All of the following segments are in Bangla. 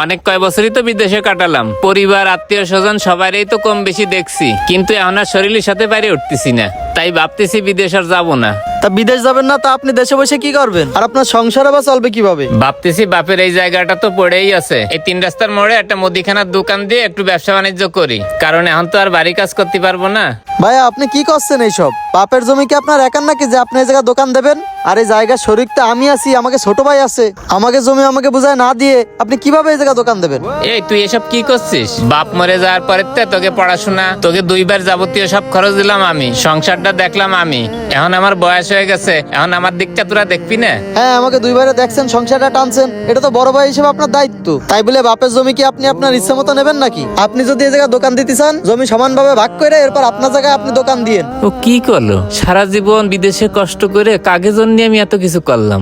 অনেক কয় বছরই তো বিদেশে কাটালাম, পরিবার আত্মীয় স্বজন সবারই তো কম বেশি দেখছি, কিন্তু এখন আর শরীরের সাথে বাইরে উঠতেছি না, তাই ভাবতেছি বিদেশ আর যাবো না। তা বিদেশ যাবেন না, তা আপনি দেশে বসে কি করবেন? আর আপনার সংসারে বা চলবে কিভাবে? ভাবতেছি বাপের এই জায়গাটা তো পড়েই আছে, এই 3 রাস্তার মোড়ে একটা মুদিখানার দোকান দিয়ে একটু ব্যবসা বাণিজ্য করি, কারণ এখন তো আর বাড়ি কাজ করতে পারবো না। ভাইয়া আপনি কি করছেন এইসব? বাপের জমি কি আপনার একার নাকি যে আপনি এই জায়গায় দোকান দেবেন? আর এই জায়গার শরিক তো আমি আছি, আমাকে ছোট ভাই আছে। আমাকে জমি আমাকে বুঝায় না দিয়ে আপনি কিভাবে এই জায়গায় দোকান দেবেন? এই তুই এসব কি করছিস? বাপ মরে যাওয়ার পরে তোকে পড়াশোনা, তোকে 2 বার যাবতীয় সব খরচ দিলাম আমি, সংসারটা দেখলাম আমি, এখন আমার বয়স হয়ে গেছে, এখন আমার দিকটা তোরা দেখবি না? হ্যাঁ, আমাকে 2 বারে দেখছেন, সংসারটা টানছেন, এটা তো বড় ভাই হিসেবে আপনার দায়িত্ব। তাই বলে বাপের জমি কি আপনি আপনার ইচ্ছা মতো নেবেন নাকি? আপনি যদি এই জায়গায় দোকান দিতে চান, জমি সমানভাবে ভাগ করে এরপর আপনার জায়গায় আপনি দোকান দিয়েন। ও কি করলো? সারা জীবন বিদেশে কষ্ট করে কাগজ জন্য আমি এত কিছু করলাম।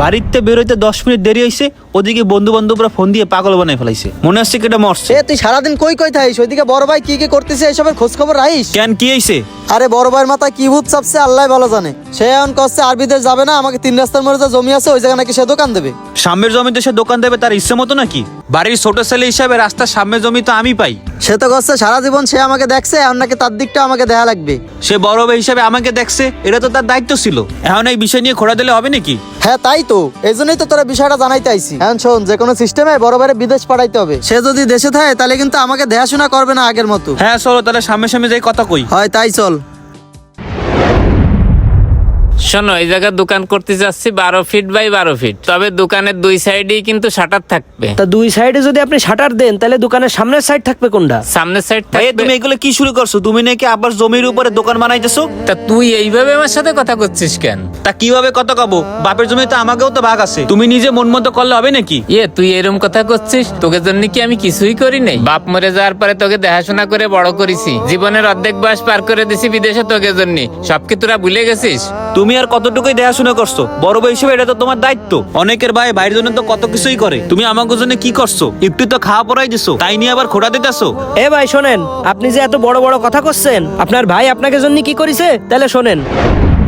বাড়িতে বেরোইতে 10 মিনিট দেরি হয়েছে, ওদিকে বন্ধু বান্ধবরা ফোন দিয়ে পাগল বানাই ফেলাইছে, মনে হচ্ছে কেটে মরছে। তুই সারাদিন কই কই থাকিস? ওইদিকে বড় ভাই কি কি করতেছে এসবের খোঁজ খবর রাখিস? কেন, কি হয়েছে? আরে বড় ভাইয়ের মাথায় কি ভূত চাপছে আল্লাহ ভালো জানে। সে এখন কচ্ছে আর বিদেশ যাবে না, আমাকে 3 রাস্তার মোড়ে যে জমি আছে ওই জায়গায় নাকি সে দোকান দেবে। সামনের জমিতে সে দোকান দেবে তার ইচ্ছে মতো নাকি? বাড়ির ছোট ছেলে হিসাবে রাস্তার সামনের জমি তো আমি পাই। সে তো কচ্ছে সারা জীবন সে আমাকে দেখছে, এখন নাকি তার দিকটা আমাকে দেখা লাগবে। সে বড় ভাই হিসাবে আমাকে দেখছে, এটা তো তার দায়িত্ব ছিল। এখন এই বিষয় নিয়ে খোঁড়া দিলে হবে নাকি? হ্যাঁ তাই তো, এই জন্যই তো তোরা বিষয়টা জানাইতে আইছি। এখন শোন, যে কোনো সিস্টেমে বড় ভাইয়ের বিদেশ পাঠাইতে হবে। সে যদি দেশে থাকে তাহলে কিন্তু আমাকে দেখাশোনা করবে না আগের মতো। হ্যাঁ চলো তাহলে সামনে সামনে যাই কথা কই। হয় তাই চল। শোনো, এই জায়গায় দোকান করতে যাচ্ছি 12 ফিট বাই 12 ফিট, তবে দোকানের 2 সাইডেই কিন্তু শাটার থাকবে। তা 2 সাইডে যদি আপনি শাটার দেন তাহলে দোকানের সামনের সাইড থাকবে কোনটা? সামনের সাইড ভাই থাকবে। তুমি এগুলো কি শুরু করছো? তুমি নাকি আবার জমির উপরে দোকান বানাইতেছো? তা তুই এইভাবে আমার সাথে কথা করছিস কেন? তা কিভাবে কত কাবো? বাপের জমি তো আমাকেও তো ভাগ আছে, তুমি নিজে মন মতো করলে হবে নাকি? তুই এরকম কথা করছিস? তোকে জন্য কি আমি কিছুই করি নাই? বাপ মরে যাওয়ার পরে তোকে দেখাশোনা করে বড় করেছি, জীবনের অর্ধেক বয়স পার করে দিছি বিদেশে তোকে জন্য, সব কি তোরা ভুলে গেছিস? তুমি আর কতটুকুই দেখাশোনা করছো? বড় ভাই হিসেবে এটা তো তোমার দায়িত্ব। অনেকের ভাই ভাইয়ের জন্য তো কত কিছুই করে, তুমি আমাকে জন্য কি করছো? একটু তো খাওয়া পড়াই দিছো, তাই নিয়ে আবার খোঁড়া দিতেছো। এ ভাই শোনেন, আপনি যে এত বড় বড় কথা করছেন, আপনার ভাই আপনাকে জন্য কি করেছে তাহলে শোনেন।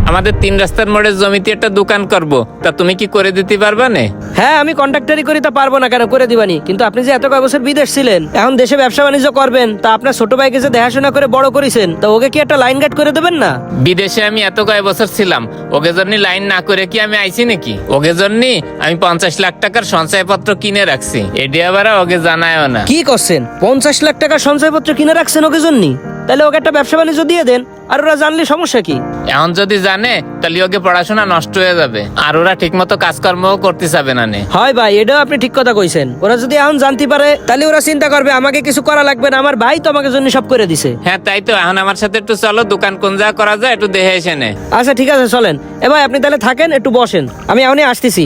আমাদের 3 রাস্তার মোড়ের জমিতে একটা দোকান করব, তা তুমি কি করে দিতে পারবা না? হ্যাঁ আমি কন্ট্রাক্টরি করি, তা পারবো না কেন, করে দিবানি। কিন্তু আপনি যে এত কয় বছর বিদেশ ছিলেন, এখন দেশে ব্যবসা বাণিজ্য করবেন, তা আপনার ছোট ভাইকে যে দেখাশোনা করে বড় করেছেন, তা ওকে কি একটা লাইন গার্ড করে দেবেন না? বিদেশে আমি এত কয় বছর ছিলাম, ওকে জন্য লাইন না করে কি আমি আইছি নাকি? ওকে জন্য আমি 50 লাখ টাকার সঞ্চয়পত্র কিনে রাখছি, এটি আবার ওকে জানায়ও না। কি করছেন? 50 লাখ টাকার সঞ্চয়পত্র কিনে রাখছেন ওকে জন্য? তাহলে ওকে একটা ব্যবসা বাণিজ্য দিয়ে দেন, আর ওরা জানলে সমস্যা কি? এখন যদি জানে তাহলে ওকে পড়াশোনা নষ্ট হয়ে যাবে, আর ওরা ঠিক মতো কাজকর্মও করতে চাবে না। হয় ভাই, এটাও আপনি ঠিক কথা কইছেন। ওরা যদি এখন জানতে পারে তাহলে ওরা চিন্তা করবে আমাকে কিছু করা লাগবে না, আমার ভাই তো আমাকে জন্য সব করে দিছে। হ্যাঁ তাই তো, এখন আমার সাথে একটু চলো, দোকান কোন জায়গা করা যায় একটু দেখে এসে নে। আচ্ছা ঠিক আছে চলেন। এ ভাই আপনি তাহলে থাকেন, একটু বসেন, আমি এখনই আসতেছি।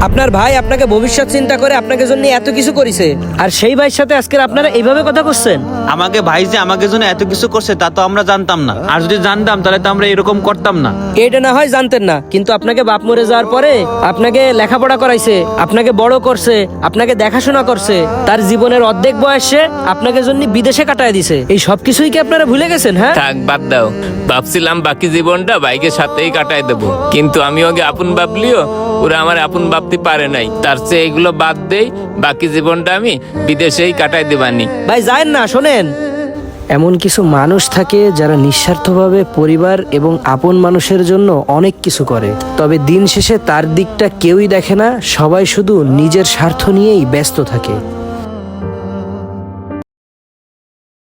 আপনার ভাই আপনাকে ভবিষ্যৎ চিন্তা করে আপনাকে জন্য এত কিছু করেছে, আর সেই ভাইয়ের সাথে আজকে আপনারা এইভাবে কথা করছেন? আমাকে ভাই যে আমাকে জন্য এত কিছু করছে তা তো আমরা জানতাম না, আর যদি জানতাম তাহলে তো আমরা এরকম করতাম না। এটা না হয় জানতেন না, কিন্তু আপনাকে বাপ মরে যাওয়ার পরে আপনাকে লেখাপড়া করাইছে, আপনাকে বড় করছে, আপনাকে দেখাশোনা করছে, তার জীবনের অর্ধেক বয়সে আপনাকে জন্য বিদেশে কাটায় দিছে। এই সব কিছুই কি আপনারা ভুলে গেছেন? হ্যাঁ থাক বাদ দাও, ভাবছিলাম বাকি জীবনটা বাইকের সাথেই কাটাই দেবো, কিন্তু আমি ওকে আপন ভাবলিও ওরা আমার আপন ভাবতে পারে নাই, তার চেয়ে এগুলো বাদ দেই, বাকি জীবনটা আমি বিদেশেই কাটাই দেবানি। ভাই যায়েন না, শোনেন, এমন কিছু মানুষ থাকে যারা নিঃস্বার্থভাবে পরিবার এবং আপন মানুষের জন্য অনেক কিছু করে, তবে দিন শেষে তার দিকটা কেউই দেখে না, সবাই শুধু নিজের স্বার্থ নিয়েই ব্যস্ত থাকে।